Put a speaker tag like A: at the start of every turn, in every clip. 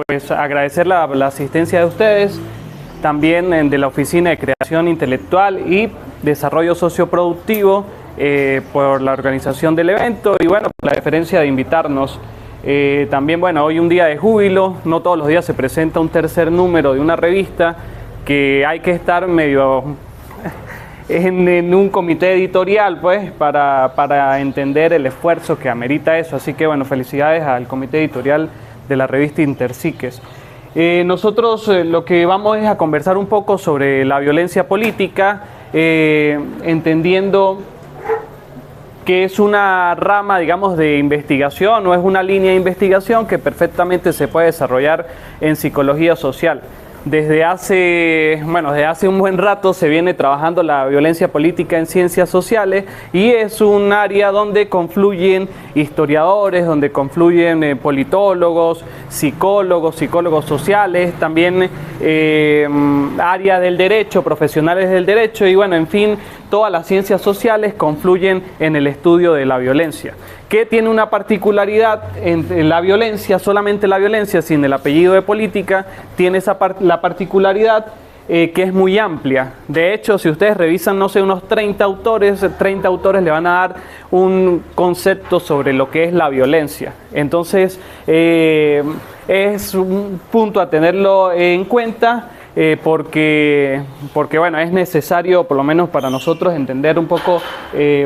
A: pues agradecer la asistencia de ustedes, también de la Oficina de Creación Intelectual y Desarrollo Socioproductivo por la organización del evento y bueno, por la deferencia de invitarnos. También, bueno, hoy un día de júbilo, no todos los días se presenta un tercer número de una revista que hay que estar medio en un comité editorial, pues, para entender el esfuerzo que amerita eso. Así que, bueno, felicidades al comité editorial de la revista Interpsiques. Nosotros lo que vamos es a conversar un poco sobre la violencia política, entendiendo que es una rama, digamos, de investigación o es una línea de investigación que perfectamente se puede desarrollar en psicología social. Desde hace un buen rato se viene trabajando la violencia política en ciencias sociales y es un área donde confluyen historiadores, donde confluyen politólogos, psicólogos sociales, también área del derecho, profesionales del derecho y bueno, en fin, todas las ciencias sociales confluyen en el estudio de la violencia. Que tiene una particularidad en la violencia, solamente la violencia, sin el apellido de política, tiene la particularidad que es muy amplia. De hecho, si ustedes revisan, no sé, unos 30 autores le van a dar un concepto sobre lo que es la violencia. Entonces, es un punto a tenerlo en cuenta. Porque bueno, es necesario, por lo menos para nosotros, entender un poco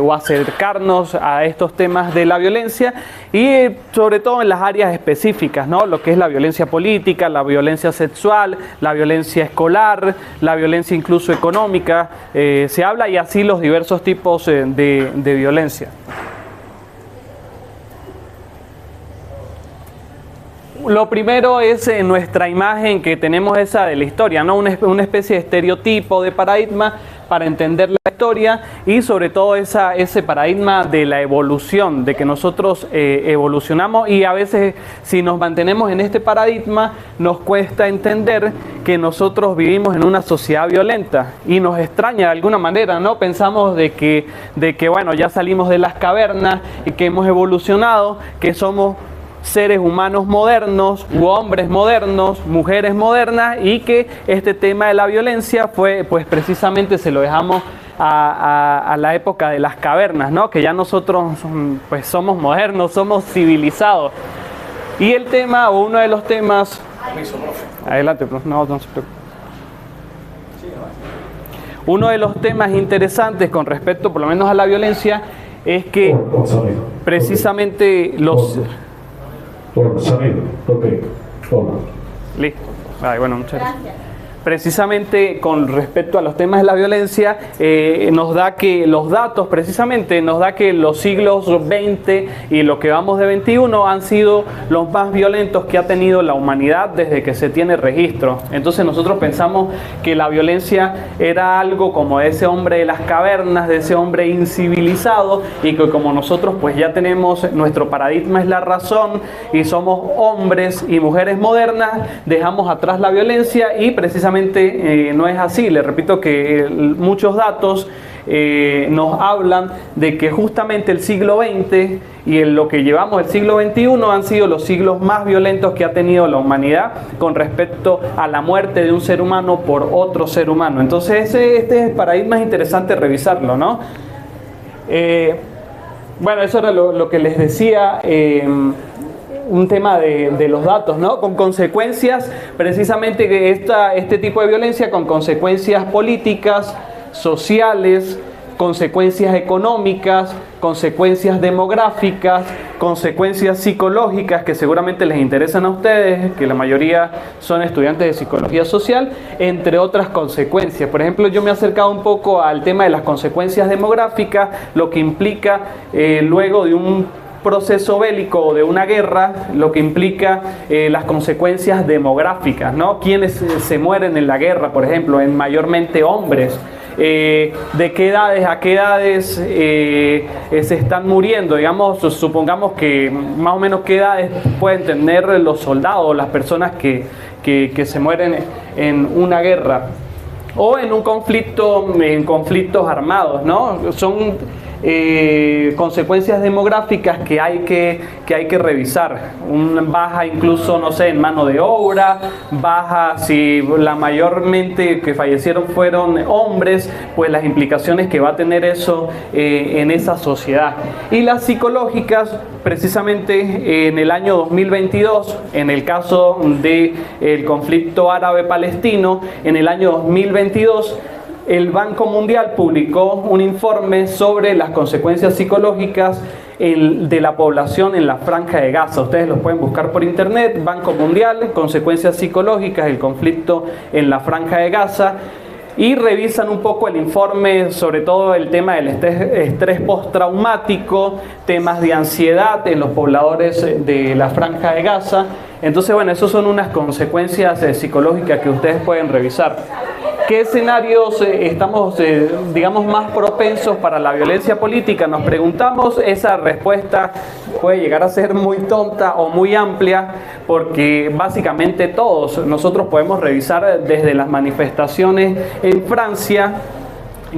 A: o acercarnos a estos temas de la violencia y sobre todo en las áreas específicas, ¿no? Lo que es la violencia política, la violencia sexual, la violencia escolar, la violencia incluso económica, se habla y así los diversos tipos de violencia. Lo primero es nuestra imagen que tenemos esa de la historia, ¿no? Una especie de estereotipo, de paradigma para entender la historia y sobre todo ese paradigma de la evolución, de que nosotros evolucionamos y a veces si nos mantenemos en este paradigma nos cuesta entender que nosotros vivimos en una sociedad violenta y nos extraña de alguna manera, ¿no? Pensamos de que bueno, ya salimos de las cavernas y que hemos evolucionado, que somos seres humanos modernos, u hombres modernos, mujeres modernas y que este tema de la violencia fue, pues precisamente se lo dejamos a la época de las cavernas, ¿no? Que ya nosotros pues somos modernos, somos civilizados. Y el tema, o uno de los temas... Adelante, profe. No se preocupe. Uno de los temas interesantes con respecto por lo menos a la violencia es que precisamente los... Listo. Bueno, muchas gracias. Precisamente con respecto a los temas de la violencia, nos da que los datos, precisamente nos da que los siglos XX y lo que vamos de 21 han sido los más violentos que ha tenido la humanidad desde que se tiene registro. Entonces nosotros pensamos que la violencia era algo como ese hombre de las cavernas, de ese hombre incivilizado y que como nosotros pues ya tenemos, nuestro paradigma es la razón y somos hombres y mujeres modernas, dejamos atrás la violencia y precisamente no es así. Le repito que muchos datos nos hablan de que justamente el siglo XX y en lo que llevamos el siglo XXI han sido los siglos más violentos que ha tenido la humanidad con respecto a la muerte de un ser humano por otro ser humano. Entonces este paradigma es interesante revisarlo, ¿no? Bueno, eso era lo que les decía. Un tema de los datos, ¿no? Con consecuencias, precisamente que este tipo de violencia con consecuencias políticas, sociales, consecuencias económicas, consecuencias demográficas, consecuencias psicológicas que seguramente les interesan a ustedes, que la mayoría son estudiantes de psicología social, entre otras consecuencias. Por ejemplo, yo me he acercado un poco al tema de las consecuencias demográficas, lo que implica luego de un proceso bélico o de una guerra, lo que implica las consecuencias demográficas, ¿no? Quienes se mueren en la guerra, por ejemplo, en mayormente hombres. De qué edades a qué edades se están muriendo, digamos, supongamos que más o menos qué edades pueden tener los soldados, las personas que se mueren en una guerra o en un conflicto, en conflictos armados, ¿no? Son consecuencias demográficas que hay que revisar. Baja incluso, no sé, en mano de obra, baja si la mayormente que fallecieron fueron hombres, pues las implicaciones que va a tener eso en esa sociedad. Y las psicológicas, precisamente en el año 2022, en el caso del conflicto árabe-palestino, en el año 2022, el Banco Mundial publicó un informe sobre las consecuencias psicológicas de la población en la Franja de Gaza. Ustedes los pueden buscar por internet, Banco Mundial, consecuencias psicológicas del conflicto en la Franja de Gaza, y revisan un poco el informe, sobre todo el tema del estrés postraumático, temas de ansiedad en los pobladores de la Franja de Gaza. Entonces, bueno, esas son unas consecuencias psicológicas que ustedes pueden revisar. ¿Qué escenarios estamos, digamos, más propensos para la violencia política? Nos preguntamos. Esa respuesta puede llegar a ser muy tonta o muy amplia, porque básicamente todos nosotros podemos revisar desde las manifestaciones en Francia,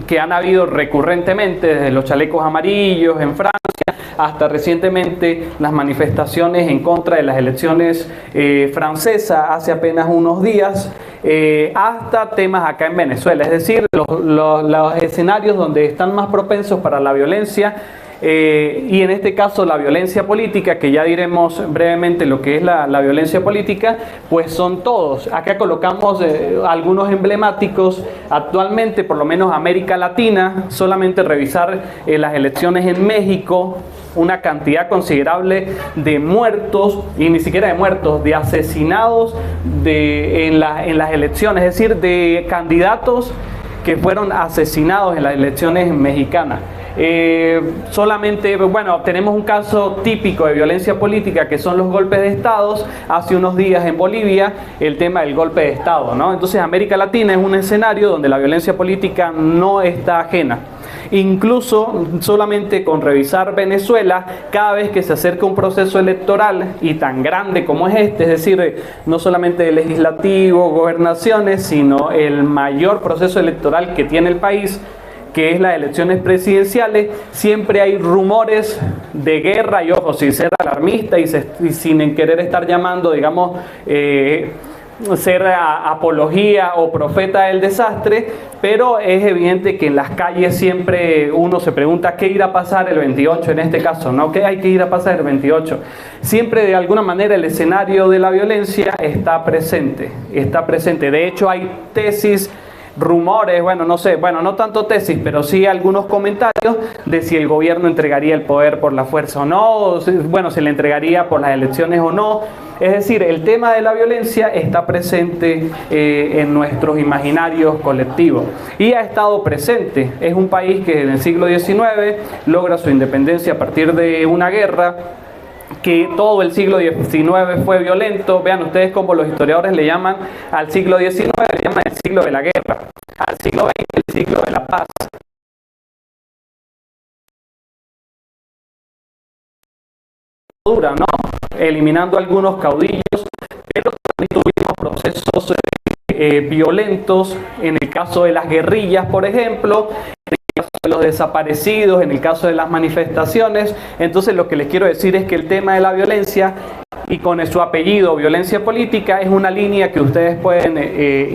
A: que han habido recurrentemente, desde los chalecos amarillos en Francia, hasta recientemente las manifestaciones en contra de las elecciones francesas hace apenas unos días, hasta temas acá en Venezuela. Es decir, los escenarios donde están más propensos para la violencia, y en este caso la violencia política, que ya diremos brevemente lo que es la violencia política, pues son todos. Acá colocamos algunos emblemáticos. Actualmente, por lo menos América Latina, solamente revisar las elecciones en México, una cantidad considerable de muertos, y ni siquiera de muertos, de asesinados en las elecciones, es decir, de candidatos que fueron asesinados en las elecciones mexicanas. Solamente, bueno, tenemos un caso típico de violencia política, que son los golpes de Estado. Hace unos días en Bolivia, el tema del golpe de Estado, ¿no? Entonces, América Latina es un escenario donde la violencia política no está ajena. Incluso solamente con revisar Venezuela, cada vez que se acerca un proceso electoral y tan grande como es este, es decir, no solamente legislativo, gobernaciones, sino el mayor proceso electoral que tiene el país, que es las elecciones presidenciales, siempre hay rumores de guerra, y ojo, sin ser alarmista y sin querer estar llamando, digamos, ser apología o profeta del desastre, pero es evidente que en las calles siempre uno se pregunta qué irá a pasar el 28 en este caso, ¿no? ¿Qué hay que ir a pasar el 28? Siempre de alguna manera el escenario de la violencia está presente, está presente. De hecho, hay tesis, rumores, bueno, no sé, bueno, no tanto tesis, pero sí algunos comentarios de si el gobierno entregaría el poder por la fuerza o no, o bueno, se le entregaría por las elecciones o no. Es decir, el tema de la violencia está presente en nuestros imaginarios colectivos y ha estado presente. Es un país que en el siglo XIX logra su independencia a partir de una guerra, que todo el siglo XIX fue violento. Vean ustedes cómo los historiadores le llaman al siglo XIX, le llaman el siglo de la guerra, al siglo XX el siglo de la paz. Dura, ¿no? Eliminando algunos caudillos, pero también tuvimos procesos violentos en el caso de las guerrillas, por ejemplo, en el caso de los desaparecidos, en el caso de las manifestaciones. Entonces, lo que les quiero decir es que el tema de la violencia, y con su apellido, violencia política, es una línea que ustedes pueden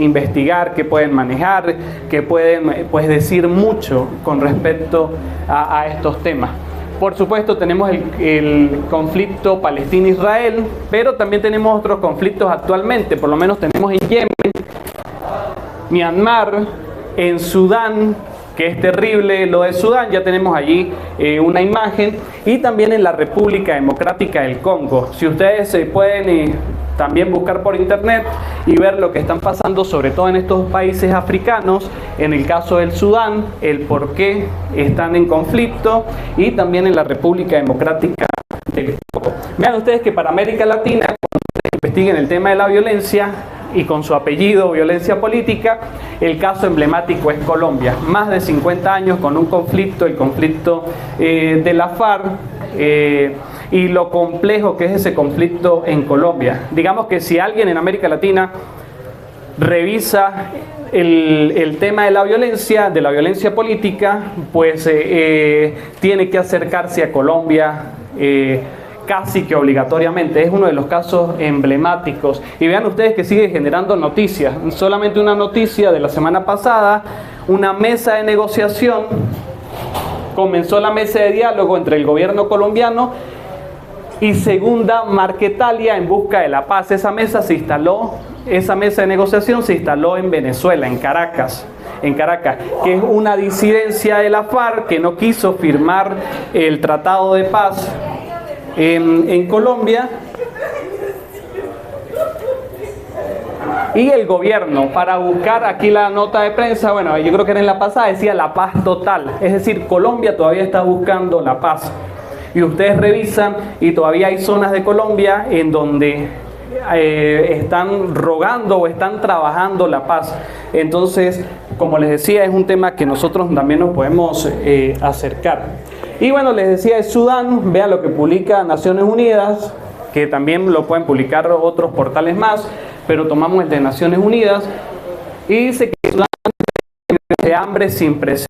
A: investigar, que pueden manejar, que pueden pues decir mucho con respecto a estos temas. Por supuesto, tenemos el conflicto Palestina-Israel, pero también tenemos otros conflictos actualmente. Por lo menos tenemos en Yemen, Myanmar, en Sudán, que es terrible lo de Sudán, ya tenemos allí una imagen, y también en la República Democrática del Congo. Si ustedes pueden también buscar por internet y ver lo que están pasando, sobre todo en estos países africanos, en el caso del Sudán, el por qué están en conflicto, y también en la República Democrática del Congo. Vean ustedes que para América Latina, cuando ustedes investiguen el tema de la violencia, y con su apellido, violencia política, el caso emblemático es Colombia. Más de 50 años con un conflicto, el conflicto de la FARC, y lo complejo que es ese conflicto en Colombia. Digamos que si alguien en América Latina revisa el tema de la violencia política, pues tiene que acercarse a Colombia casi que obligatoriamente. Es uno de los casos emblemáticos. Y vean ustedes que sigue generando noticias. Solamente una noticia de la semana pasada, una mesa de negociación, comenzó la mesa de diálogo entre el gobierno colombiano y Segunda Marquetalia en busca de la paz. Esa mesa de negociación se instaló en Venezuela, en Caracas, que es una disidencia de la FARC que no quiso firmar el tratado de paz en Colombia. Y el gobierno, para buscar aquí la nota de prensa, bueno, yo creo que era en la pasada, decía la paz total. Es decir, Colombia todavía está buscando la paz. Y ustedes revisan y todavía hay zonas de Colombia en donde están rogando o están trabajando la paz. Entonces, como les decía, es un tema que nosotros también nos podemos acercar. Y bueno, les decía, es Sudán. Vean lo que publica Naciones Unidas, que también lo pueden publicar otros portales más, pero tomamos el de Naciones Unidas, y dice que Sudán de hambre sin precedentes.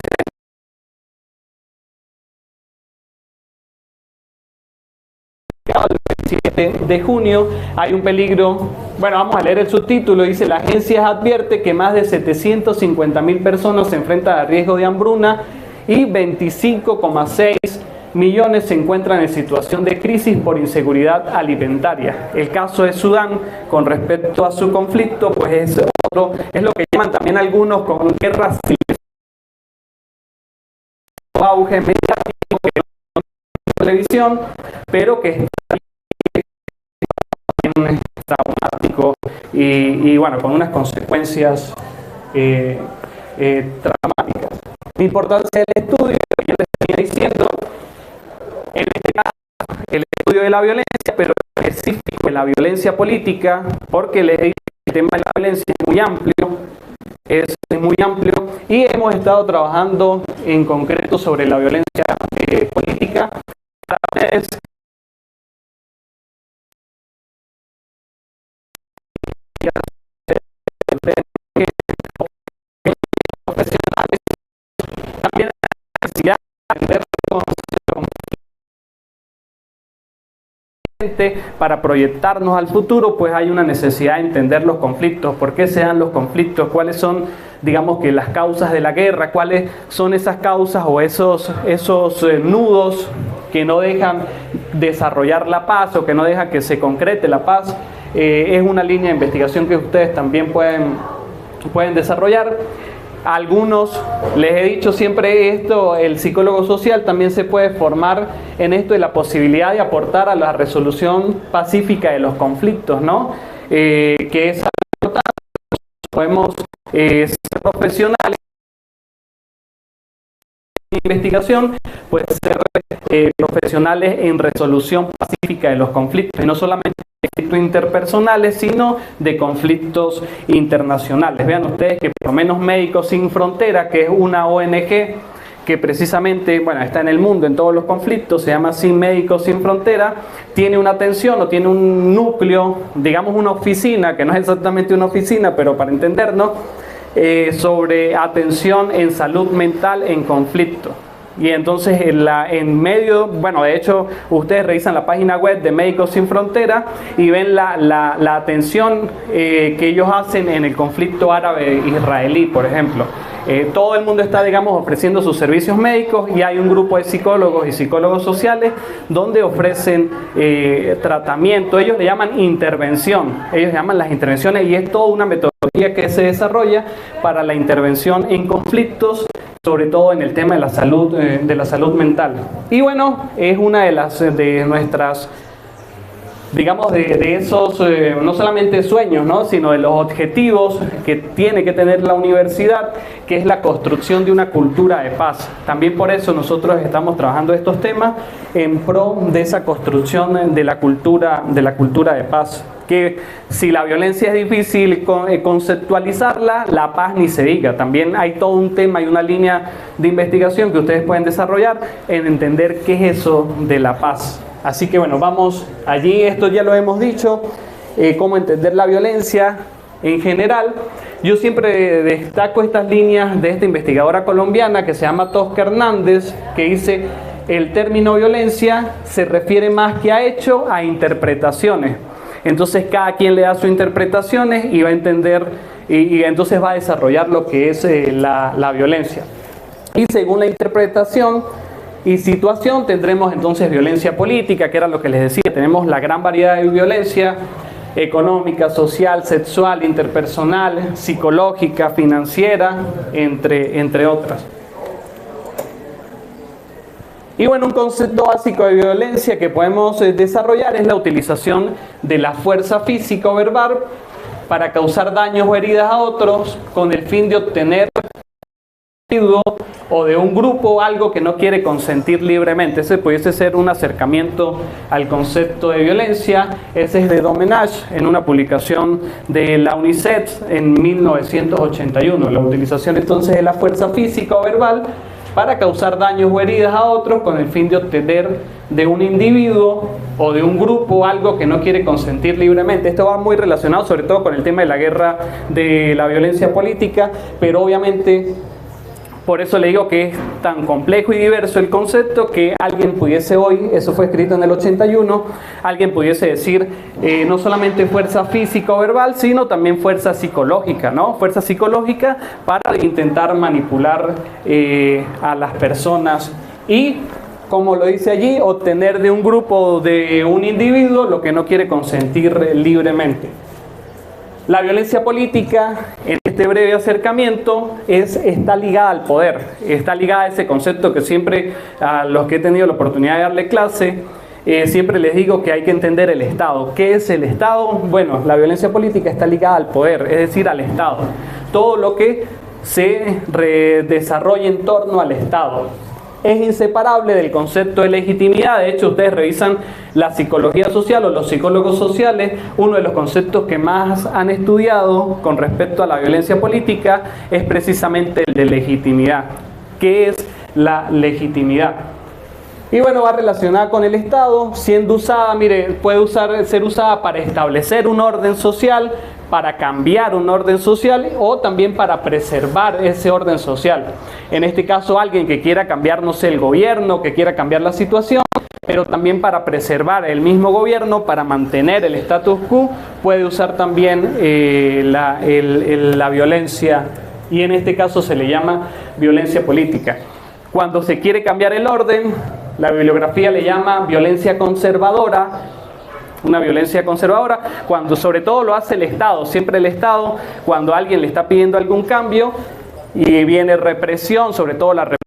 A: El 27 de junio hay un peligro. Bueno, vamos a leer el subtítulo. Dice: la agencia advierte que más de 750.000 personas se enfrentan a riesgo de hambruna y 25,6 millones se encuentran en situación de crisis por inseguridad alimentaria. El caso de Sudán, con respecto a su conflicto, pues es lo que llaman también algunos con guerra civil. Auge mediático, que no es televisión, pero que está traumático y bueno, con unas consecuencias dramáticas. La importancia del estudio, que yo les venía diciendo, en este caso, el estudio de la violencia, pero específico de la violencia política, porque les digo que el tema de la violencia es muy amplio, y hemos estado trabajando en concreto sobre la violencia política. Profesionales también la necesidad de aprender para proyectarnos al futuro, pues hay una necesidad de entender los conflictos, por qué se dan los conflictos, cuáles son, digamos, que las causas de la guerra, cuáles son esas causas o esos nudos que no dejan desarrollar la paz o que no dejan que se concrete la paz. Es una línea de investigación que ustedes también pueden desarrollar. Algunos, les he dicho siempre esto, el psicólogo social también se puede formar en esto de la posibilidad de aportar a la resolución pacífica de los conflictos, ¿no? Que es importante. Podemos ser profesionales en investigación, pueden ser profesionales en resolución pacífica de los conflictos, y no solamente conflictos interpersonales, sino de conflictos internacionales. Vean ustedes que por lo menos Médicos Sin Fronteras, que es una ONG que precisamente, bueno, está en el mundo en todos los conflictos, se llama Médicos Sin Fronteras, tiene una atención o tiene un núcleo, digamos una oficina, que no es exactamente una oficina, pero para entendernos, sobre atención en salud mental en conflicto. Y entonces en medio, bueno, de hecho ustedes revisan la página web de Médicos Sin Fronteras y ven la atención que ellos hacen en el conflicto árabe-israelí, por ejemplo. Todo el mundo está, digamos, ofreciendo sus servicios médicos, y hay un grupo de psicólogos y psicólogos sociales donde ofrecen tratamiento. Ellos le llaman intervención, ellos llaman las intervenciones, y es toda una metodología que se desarrolla para la intervención en conflictos, sobre todo en el tema de la salud mental. Y bueno, es una de nuestras, digamos, de esos, no solamente sueños, ¿no?, sino de los objetivos que tiene que tener la universidad, que es la construcción de una cultura de paz. También por eso nosotros estamos trabajando estos temas en pro de esa construcción de la cultura de paz. Que si la violencia es difícil conceptualizarla, la paz ni se diga. También hay todo un tema y una línea de investigación que ustedes pueden desarrollar en entender qué es eso de la paz. Así que bueno, vamos allí, esto ya lo hemos dicho, cómo entender la violencia, en general, yo siempre destaco estas líneas de esta investigadora colombiana que se llama Tosca Hernández, que dice: el término violencia se refiere más que a hecho, a interpretaciones. Entonces cada quien le da sus interpretaciones y va a entender y entonces va a desarrollar lo que es la violencia. Y según la interpretación y situación tendremos entonces violencia política, que era lo que les decía. Tenemos la gran variedad de violencia: económica, social, sexual, interpersonal, psicológica, financiera, entre otras. Y bueno, un concepto básico de violencia que podemos desarrollar es la utilización de la fuerza física o verbal para causar daños o heridas a otros con el fin de obtener o de un grupo algo que no quiere consentir libremente. Ese pudiese ser un acercamiento al concepto de violencia. Ese es de Domenech en una publicación de la UNICEF en 1981. La utilización entonces de la fuerza física o verbal para causar daños o heridas a otros con el fin de obtener de un individuo o de un grupo algo que no quiere consentir libremente. Esto va muy relacionado sobre todo con el tema de la guerra, de la violencia política, pero obviamente por eso le digo que es tan complejo y diverso el concepto que alguien pudiese hoy, eso fue escrito en el 81, alguien pudiese decir no solamente fuerza física o verbal, sino también fuerza psicológica, ¿no? Fuerza psicológica para intentar manipular a las personas y, como lo dice allí, obtener de un grupo, de un individuo, lo que no quiere consentir libremente. La violencia política, en este breve acercamiento, está ligada al poder, está ligada a ese concepto que siempre a los que he tenido la oportunidad de darle clase, siempre les digo que hay que entender el Estado. ¿Qué es el Estado? Bueno, la violencia política está ligada al poder, es decir, al Estado. Todo lo que se desarrolla en torno al Estado es inseparable del concepto de legitimidad. De hecho, ustedes revisan la psicología social o los psicólogos sociales, uno de los conceptos que más han estudiado con respecto a la violencia política es precisamente el de legitimidad. ¿Qué es la legitimidad? Y bueno, va relacionada con el Estado, siendo usada, mire, puede ser usada para establecer un orden social, para cambiar un orden social o también para preservar ese orden social. En este caso, alguien que quiera cambiar, no sé, el gobierno, que quiera cambiar la situación, pero también para preservar el mismo gobierno, para mantener el status quo, puede usar también la violencia, y en este caso se le llama violencia política. Cuando se quiere cambiar el orden, la bibliografía le llama violencia conservadora. Una violencia conservadora, cuando sobre todo lo hace el Estado, siempre el Estado, cuando alguien le está pidiendo algún cambio y viene represión, sobre todo la represión.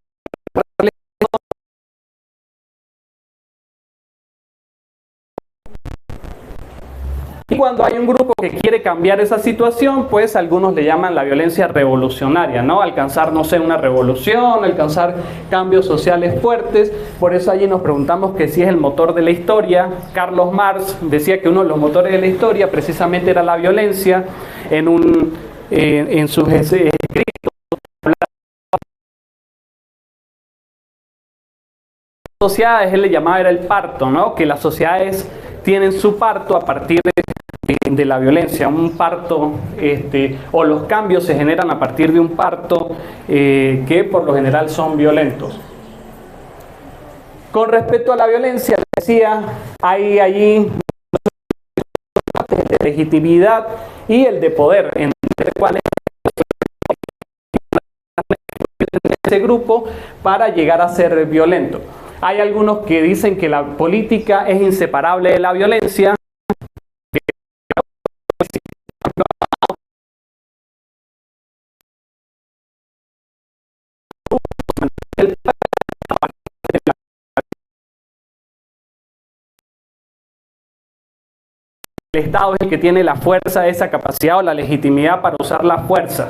A: Y cuando hay un grupo que quiere cambiar esa situación, pues algunos le llaman la violencia revolucionaria, ¿no? Alcanzar, no sé, una revolución, alcanzar cambios sociales fuertes. Por eso allí nos preguntamos que si es el motor de la historia. Carlos Marx decía que uno de los motores de la historia precisamente era la violencia. En sus escritos, sociedades, él le llamaba era el parto, ¿no? Que las sociedades tienen su parto a partir de la violencia, un parto, o los cambios se generan a partir de un parto que por lo general son violentos. Con respecto a la violencia, decía, hay allí el de legitimidad y el de poder, entre cuáles ese grupo para llegar a ser violento. Hay algunos que dicen que la política es inseparable de la violencia. El Estado es el que tiene la fuerza, esa capacidad o la legitimidad para usar la fuerza.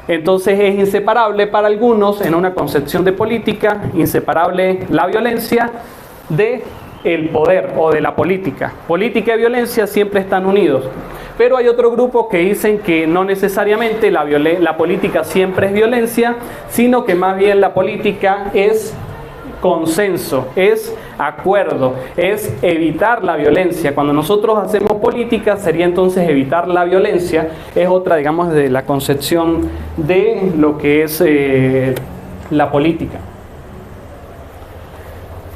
A: Entonces es inseparable para algunos, en una concepción de política, inseparable la violencia de el poder o de la política. Política y violencia siempre están unidos. Pero hay otro grupo que dicen que no necesariamente la política siempre es violencia, sino que más bien la política es consenso, es acuerdo, es evitar la violencia. Cuando nosotros hacemos política sería entonces evitar la violencia, es otra, digamos, de la concepción de lo que es la política.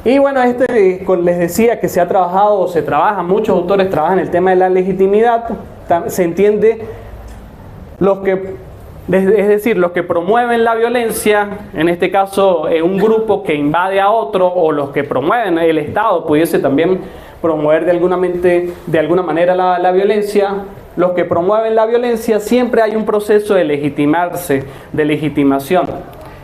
A: Y bueno, les decía que se ha trabajado o se trabaja, muchos autores trabajan el tema de la legitimidad, se entiende es decir, los que promueven la violencia, en este caso un grupo que invade a otro, o los que promueven, el Estado pudiese también promover de alguna manera la violencia. Los que promueven la violencia, siempre hay un proceso de legitimarse, de legitimación.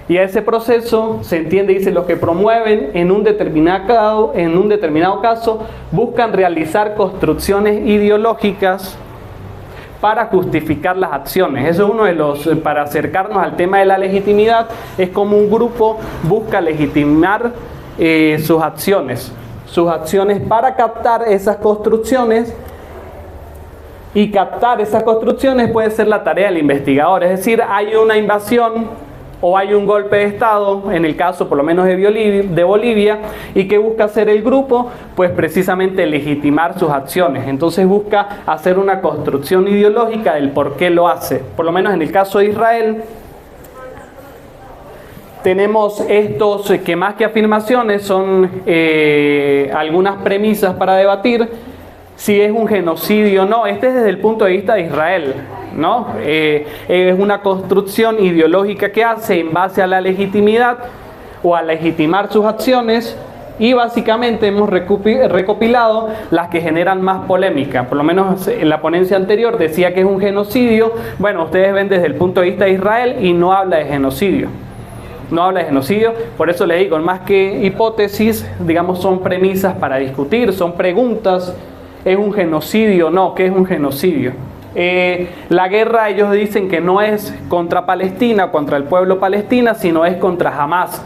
A: Y a ese proceso se entiende, dice, los que promueven en un determinado caso buscan realizar construcciones ideológicas para justificar las acciones. Eso es uno de los, para acercarnos al tema de la legitimidad, es como un grupo busca legitimar sus acciones para captar esas construcciones, y captar esas construcciones puede ser la tarea del investigador. Es decir, hay una invasión o hay un golpe de Estado, en el caso por lo menos de Bolivia, y ¿qué busca hacer el grupo? Pues precisamente legitimar sus acciones. Entonces busca hacer una construcción ideológica del por qué lo hace. Por lo menos en el caso de Israel, tenemos estos que más que afirmaciones son algunas premisas para debatir si es un genocidio o no. Este es desde el punto de vista de Israel, ¿no? Es una construcción ideológica que hace en base a la legitimidad o a legitimar sus acciones, y básicamente hemos recopilado las que generan más polémica. Por lo menos en la ponencia anterior decía que es un genocidio. Bueno, ustedes ven desde el punto de vista de Israel y no habla de genocidio. No habla de genocidio, por eso les digo, más que hipótesis, digamos, son premisas para discutir, son preguntas. ¿Es un genocidio o no? ¿Qué es un genocidio? La guerra, ellos dicen que no es contra Palestina, contra el pueblo palestino, sino es contra Hamás.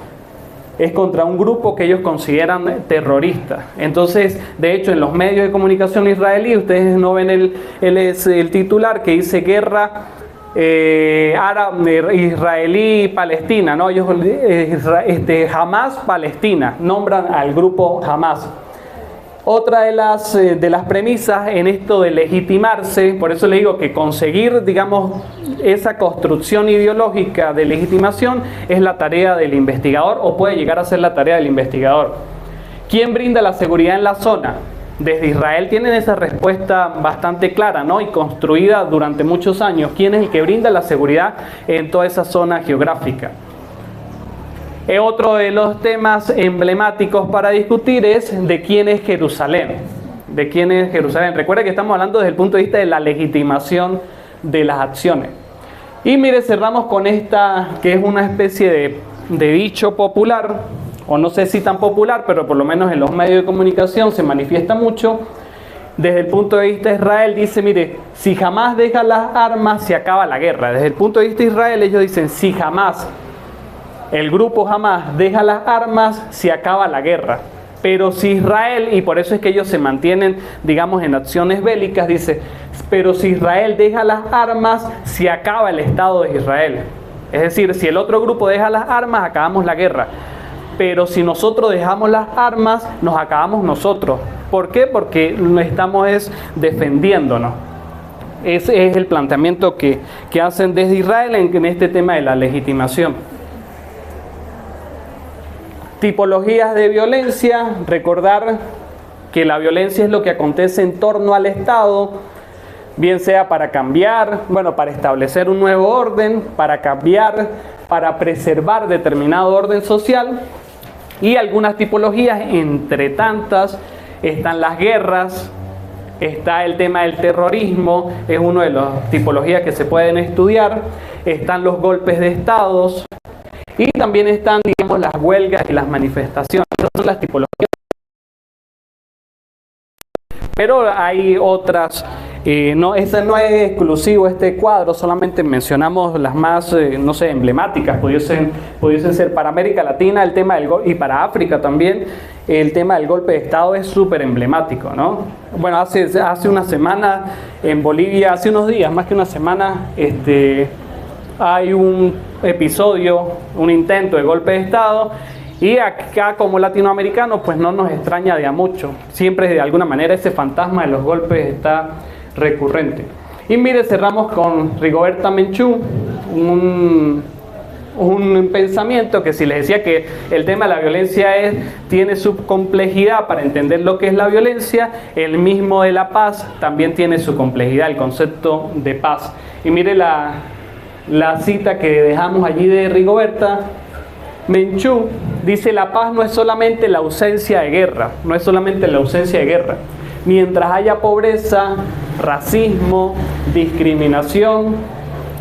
A: Es contra un grupo que ellos consideran terrorista. Entonces, de hecho, en los medios de comunicación israelí, ustedes no ven el titular que dice guerra israelí-palestina, ¿no? Ellos, Hamás Palestina, nombran al grupo Hamás. Otra de las premisas en esto de legitimarse, por eso le digo que conseguir, digamos, esa construcción ideológica de legitimación es la tarea del investigador, o puede llegar a ser la tarea del investigador. ¿Quién brinda la seguridad en la zona? Desde Israel tienen esa respuesta bastante clara, ¿no? Y construida durante muchos años. ¿Quién es el que brinda la seguridad en toda esa zona geográfica? Otro de los temas emblemáticos para discutir es de quién es Jerusalén. ¿De quién es Jerusalén? Recuerda que estamos hablando desde el punto de vista de la legitimación de las acciones. Y mire, cerramos con esta, que es una especie de dicho popular, o no sé si tan popular, pero por lo menos en los medios de comunicación se manifiesta mucho. Desde el punto de vista de Israel dice, mire, si jamás deja las armas se acaba la guerra. Desde el punto de vista de Israel ellos dicen, si jamás el grupo Hamás deja las armas, se acaba la guerra. Pero si Israel, y por eso es que ellos se mantienen, digamos, en acciones bélicas, dice, pero si Israel deja las armas, se acaba el Estado de Israel. Es decir, si el otro grupo deja las armas, acabamos la guerra. Pero si nosotros dejamos las armas, nos acabamos nosotros. ¿Por qué? Porque estamos defendiéndonos. Ese es el planteamiento que hacen desde Israel en este tema de la legitimación. Tipologías de violencia, recordar que la violencia es lo que acontece en torno al Estado, bien sea para cambiar, para establecer un nuevo orden, para cambiar, para preservar determinado orden social. Y algunas tipologías, entre tantas, están las guerras, está el tema del terrorismo, es una de las tipologías que se pueden estudiar, están los golpes de estados, y también están, digamos, las huelgas y las manifestaciones. Esas son las tipologías. Pero hay otras, ese no es exclusivo este cuadro, solamente mencionamos las más, emblemáticas. Pudiesen ser para América Latina el tema del golpe, y para África también el tema del golpe de Estado es súper emblemático, ¿no? Bueno, hace una semana en Bolivia, hace unos días, más que una semana, hay un episodio, un intento de golpe de Estado, Y acá como latinoamericanos pues no nos extraña de a mucho. Siempre de alguna manera ese fantasma de los golpes está recurrente. Y mire, cerramos con Rigoberta Menchú, un pensamiento que si les decía que el tema de la violencia tiene su complejidad para entender lo que es la violencia, el mismo de la paz también tiene su complejidad, el concepto de paz. Y mire la cita que dejamos allí de Rigoberta Menchú, dice: la paz no es solamente la ausencia de guerra, no es solamente la ausencia de guerra. Mientras haya pobreza, racismo, discriminación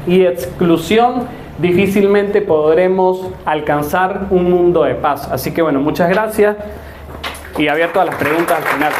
A: y exclusión, difícilmente podremos alcanzar un mundo de paz. Así que bueno, muchas gracias y abierto a las preguntas al final.